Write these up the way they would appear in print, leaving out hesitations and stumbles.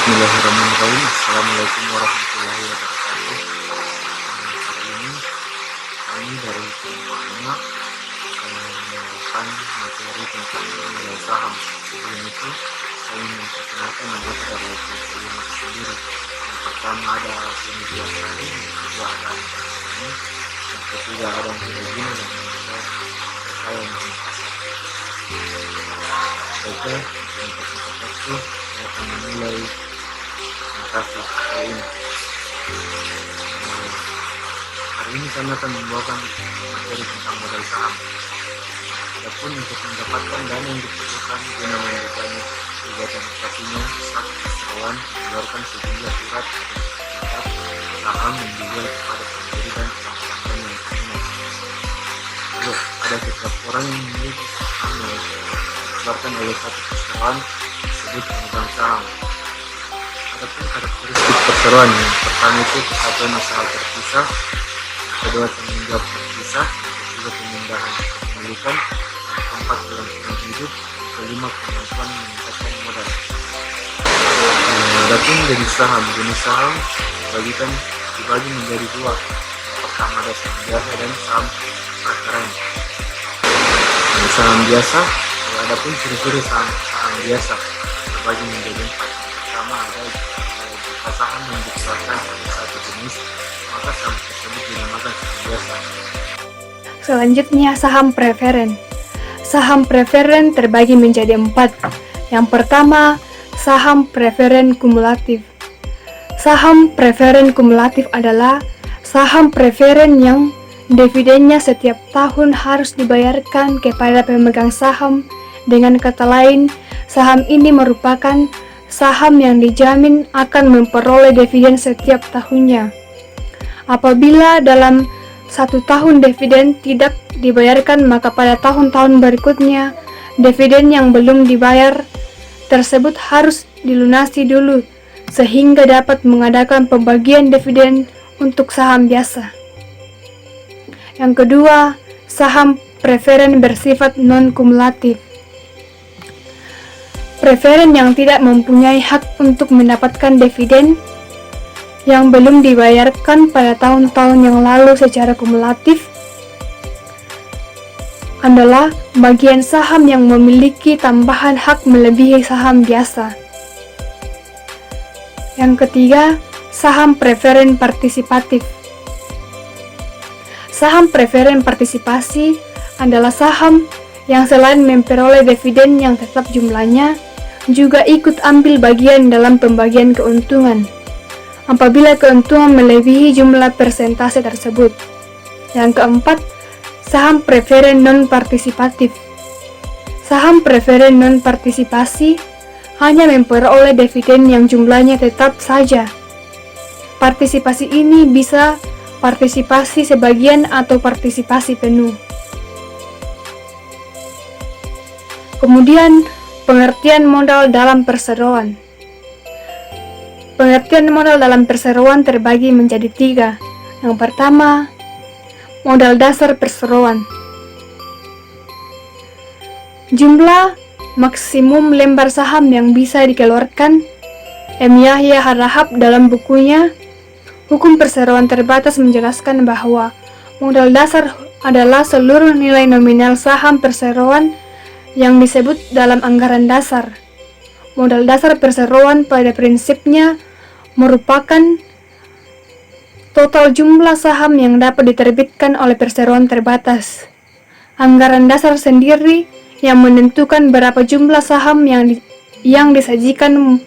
Bismillahirrahmanirrahim. Assalamualaikum warahmatullahi wabarakatuh. Hari ini kami dari tim Pahana akan materi tentang nilai saham. Sebelum itu, saya ingin memperkenalkan anggota dari tim itu sendiri. Yang pertama ada Penelitian Tani, yang kedua ada Tani, yang ketiga ada Regina, dan yang ketiga saya yang Pasar. Oke, untuk singkat waktu, saya akan memulai presentasi hari ini. Hari ini kami akan membawakan materi tentang modal saham. Adapun untuk mendapatkan dana yang diperlukan guna melanjutkan kegiatan operasinya, saat perseroan mengeluarkan sejumlah surat sertifikat saham yang dijual kepada pendiri dan pelanggan yang dominan. Lalu ada setiap orang yang memiliki saham yang dikeluarkan oleh satu perseroan disebut pemegang saham. Adapun karakteristik perseroan, yang pertama itu kesatuan usaha terpisah, yang kedua tanggung jawab terpisah, yang ketiga pemindahan kepemilikan, yang keempat kelangsungan hidup, yang kelima kemampuan meningkatkan modal. Adapun jenis saham dibagi menjadi dua. Yang pertama ada saham biasa dan saham preferen. Saham biasa, adapun ciri-ciri saham biasa terbagi menjadi empat. Pertama ada jika saham yang dikeluarkan pada satu jenis, maka saham tersebut dinamakan saham biasa. Selanjutnya saham preferen. Saham preferen terbagi menjadi empat. Yang pertama, saham preferen kumulatif. Saham preferen kumulatif adalah saham preferen yang dividennya setiap tahun harus dibayarkan kepada pemegang saham. Dengan kata lain, saham ini merupakan saham yang dijamin akan memperoleh dividen setiap tahunnya. Apabila dalam satu tahun dividen tidak dibayarkan, maka pada tahun-tahun berikutnya dividen yang belum dibayar tersebut harus dilunasi dulu sehingga dapat mengadakan pembagian dividen untuk saham biasa. Yang kedua, saham preferen bersifat non-kumulatif. Preferen yang tidak mempunyai hak untuk mendapatkan dividen yang belum dibayarkan pada tahun-tahun yang lalu secara kumulatif adalah bagian saham yang memiliki tambahan hak melebihi saham biasa. Yang ketiga, saham preferen partisipatif. Saham preferen partisipasi adalah saham yang selain memperoleh dividen yang tetap jumlahnya, juga ikut ambil bagian dalam pembagian keuntungan apabila keuntungan melebihi jumlah persentase tersebut. Yang keempat, saham preferen non-partisipatif. Saham preferen non-partisipasi hanya memperoleh dividen yang jumlahnya tetap saja. Partisipasi ini bisa partisipasi sebagian atau partisipasi penuh. Kemudian, pengertian modal dalam perseroan. Pengertian modal dalam perseroan terbagi menjadi tiga. Yang pertama, modal dasar perseroan. Jumlah maksimum lembar saham yang bisa dikeluarkan. M. Yahya Harahap dalam bukunya Hukum Perseroan Terbatas menjelaskan bahwa modal dasar adalah seluruh nilai nominal saham perseroan yang disebut dalam anggaran dasar. Modal dasar perseroan pada prinsipnya merupakan total jumlah saham yang dapat diterbitkan oleh perseroan terbatas. Anggaran dasar sendiri yang menentukan berapa jumlah saham yang disajikan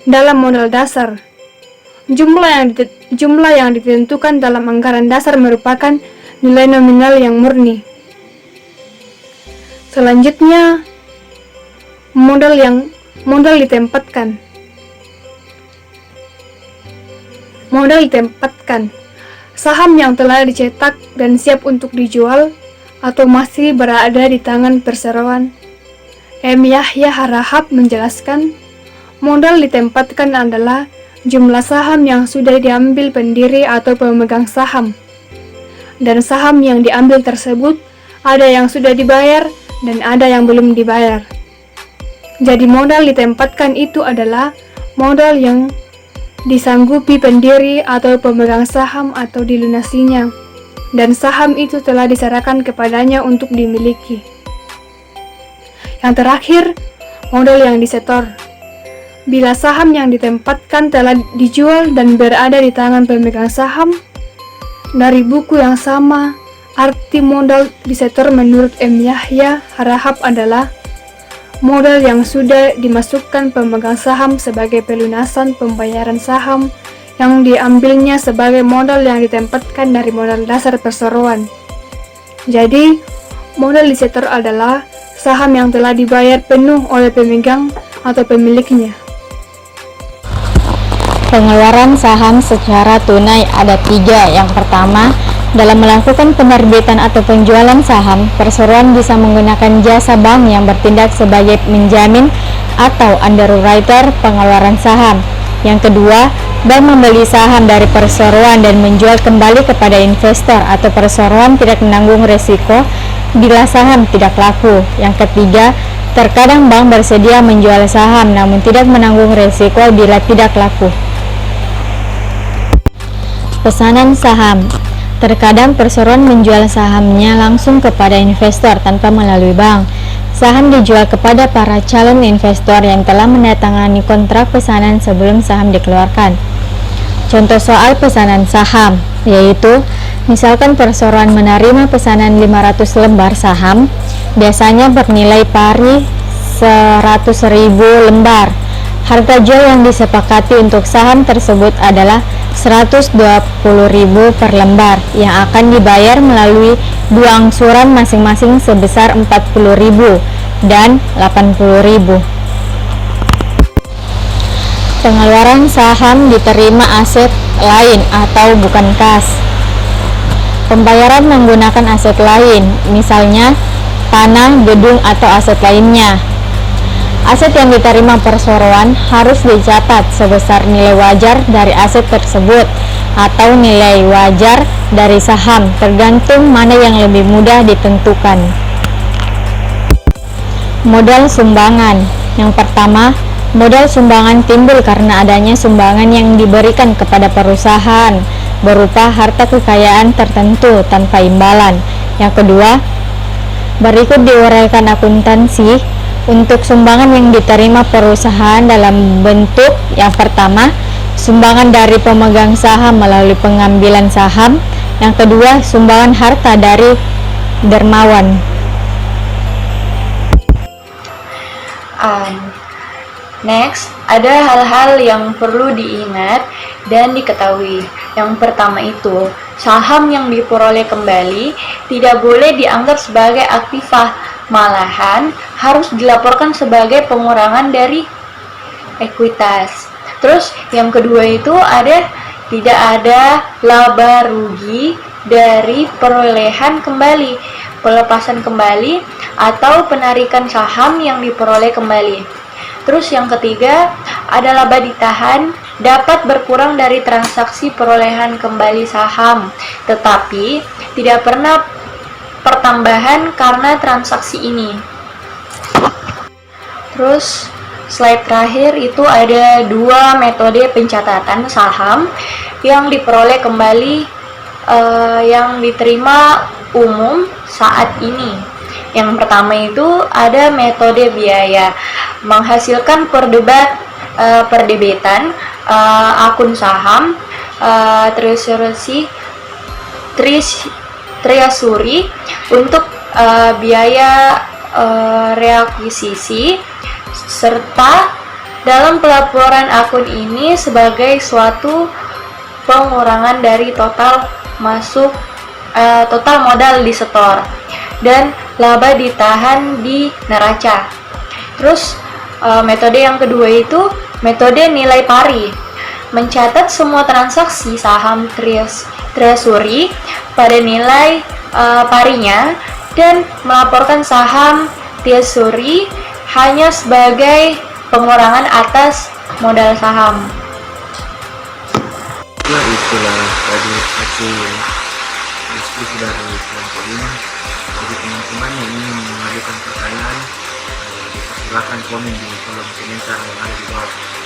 dalam modal dasar. Jumlah yang ditentukan dalam anggaran dasar merupakan nilai nominal yang murni. Selanjutnya, modal ditempatkan. Modal ditempatkan. Saham yang telah dicetak dan siap untuk dijual atau masih berada di tangan perseroan. M. Yahya Harahap menjelaskan, modal ditempatkan adalah jumlah saham yang sudah diambil pendiri atau pemegang saham. Dan saham yang diambil tersebut ada yang sudah dibayar dan ada yang belum dibayar. Jadi modal ditempatkan itu adalah modal yang disanggupi pendiri atau pemegang saham atau dilunasinya, dan saham itu telah diserahkan kepadanya untuk dimiliki. Yang terakhir, modal yang disetor. Bila saham yang ditempatkan telah dijual dan berada di tangan pemegang saham, dari buku yang sama, arti modal disetor menurut M. Yahya Harahap adalah modal yang sudah dimasukkan pemegang saham sebagai pelunasan pembayaran saham yang diambilnya sebagai modal yang ditempatkan dari modal dasar perseroan. Jadi, modal disetor adalah saham yang telah dibayar penuh oleh pemegang atau pemiliknya. Pengeluaran saham secara tunai ada 3. Yang pertama, dalam melakukan penerbitan atau penjualan saham, perseroan bisa menggunakan jasa bank yang bertindak sebagai menjamin atau underwriter pengeluaran saham. Yang kedua, bank membeli saham dari perseroan dan menjual kembali kepada investor atau perseroan tidak menanggung risiko bila saham tidak laku. Yang ketiga, terkadang bank bersedia menjual saham namun tidak menanggung risiko bila tidak laku. Pesanan saham. Terkadang perseroan menjual sahamnya langsung kepada investor tanpa melalui bank. Saham dijual kepada para calon investor yang telah menandatangani kontrak pesanan sebelum saham dikeluarkan. Contoh soal pesanan saham, yaitu misalkan perseroan menerima pesanan 500 lembar saham, biasanya bernilai pari 100.000 lembar. Harga jual yang disepakati untuk saham tersebut adalah 120.000 per lembar yang akan dibayar melalui 2 angsuran masing-masing sebesar 40.000 dan 80.000. Pengeluaran saham diterima aset lain atau bukan kas. Pembayaran menggunakan aset lain, misalnya tanah, gedung, atau aset lainnya. Aset yang diterima perseroan harus dicatat sebesar nilai wajar dari aset tersebut atau nilai wajar dari saham, tergantung mana yang lebih mudah ditentukan. Modal sumbangan. Yang pertama, modal sumbangan timbul karena adanya sumbangan yang diberikan kepada perusahaan berupa harta kekayaan tertentu tanpa imbalan. Yang kedua, berikut diuraikan akuntansi untuk sumbangan yang diterima perusahaan dalam bentuk yang pertama, sumbangan dari pemegang saham melalui pengambilan saham. Yang kedua, sumbangan harta dari dermawan. Next, ada hal-hal yang perlu diingat dan diketahui. Yang pertama itu, saham yang diperoleh kembali tidak boleh dianggap sebagai aktiva, malahan harus dilaporkan sebagai pengurangan dari ekuitas. Terus yang kedua itu tidak ada laba rugi dari perolehan kembali, pelepasan kembali, atau penarikan saham yang diperoleh kembali. Terus yang ketiga, ada laba ditahan dapat berkurang dari transaksi perolehan kembali saham, tetapi tidak pernah pertambahan karena transaksi ini. Terus slide terakhir itu ada 2 metode pencatatan saham yang diperoleh kembali yang diterima umum saat ini. Yang pertama itu ada metode biaya, menghasilkan perdebetan akun saham treasury untuk biaya reakuisisi, serta dalam pelaporan akun ini sebagai suatu pengurangan dari total modal disetor dan laba ditahan di neraca. Terus metode yang kedua itu metode nilai pari, mencatat semua transaksi saham treasury pada nilai parinya dan melaporkan saham treasury hanya sebagai pengurangan atas modal saham. Itulah tadi hasil diskusi dari kelompok ini. Bagi teman-teman yang ingin mengajukan pertanyaan, silakan komen di kolom komentar yang ada di bawah.